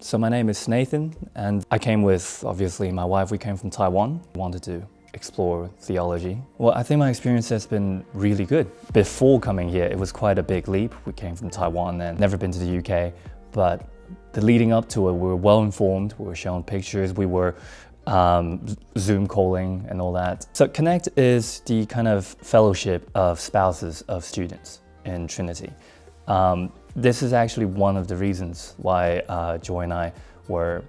So my name is Nathan, and I came with, obviously, my wife. We came from Taiwan, wanted to explore theology. Well, I think my experience has been really good. Before coming here, it was quite a big leap. We came from Taiwan and never been to the UK, but the leading up to it, we were well informed, we were shown pictures, we were Zoom calling and all that. So Connect is the kind of fellowship of spouses of students in Trinity. This is actually one of the reasons why Joy and I were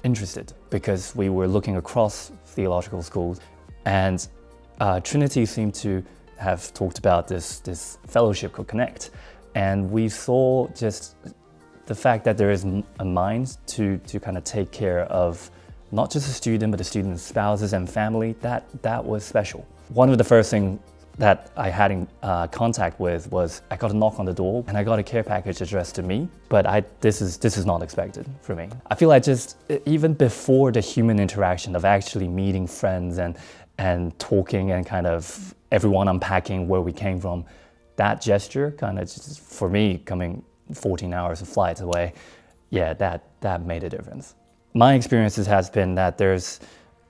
interested, because we were looking across theological schools, and Trinity seemed to have talked about this fellowship called Connect, and we saw just the fact that there is a mind to kind of take care of not just the student, but the student's spouses and family. That was special. One of the first things that I had in contact with was I got a knock on the door and I got a care package addressed to me, but this is not expected for me. I feel like just even before the human interaction of actually meeting friends and talking and kind of everyone unpacking where we came from, that gesture kind of just, for me, coming 14 hours of flights away, yeah, that made a difference. My experiences has been that there's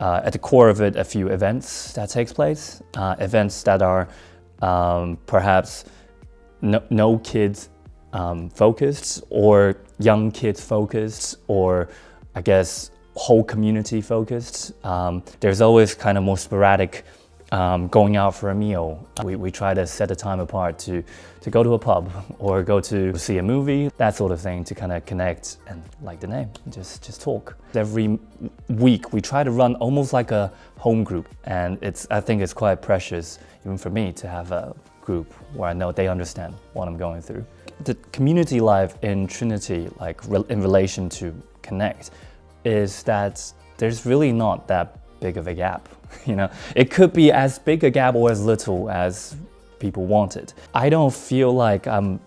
at the core of it, a few events that takes place, events that are perhaps no kids focused, or young kids focused, or I guess whole community focused. There's always kind of more sporadic going out for a meal. We try to set a time apart to go to a pub or go to see a movie, that sort of thing, to kind of connect and, like the name, just talk. Every week we try to run almost like a home group, and I think it's quite precious, even for me, to have a group where I know they understand what I'm going through. The community life in Trinity, like in relation to Connect, is that there's really not that big of a gap. You know, it could be as big a gap or as little as people want it. I don't feel like I'm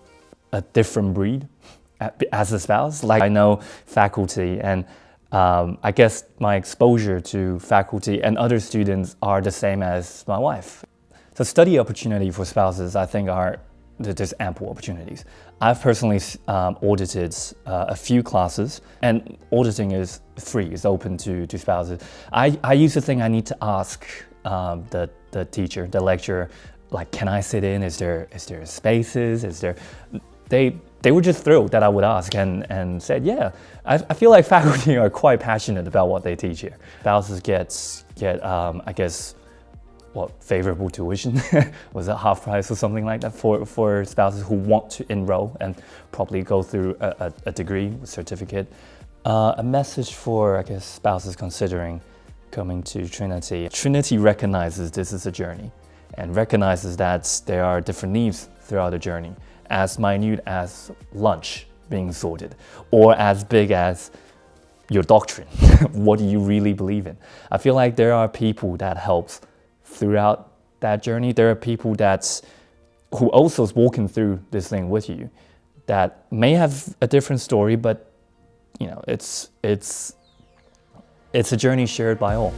a different breed as a spouse. Like, I know faculty, and I guess my exposure to faculty and other students are the same as my wife. So study opportunity for spouses, I think, there's ample opportunities. I've personally audited a few classes, and auditing is free, it's open to spouses. I used to think I need to ask the teacher, the lecturer, like, can I sit in? Is there spaces? They were just thrilled that I would ask, and said, yeah. I feel like faculty are quite passionate about what they teach here. Spouses get I guess, favorable tuition, was it half price or something like that for spouses who want to enroll and probably go through a degree, certificate. A message for, I guess, spouses considering coming to Trinity. Trinity recognizes this is a journey and recognizes that there are different needs throughout the journey, as minute as lunch being sorted, or as big as your doctrine. What do you really believe in? I feel like there are people that helps throughout that journey. There are people who also is walking through this thing with you, that may have a different story, but you know, it's a journey shared by all.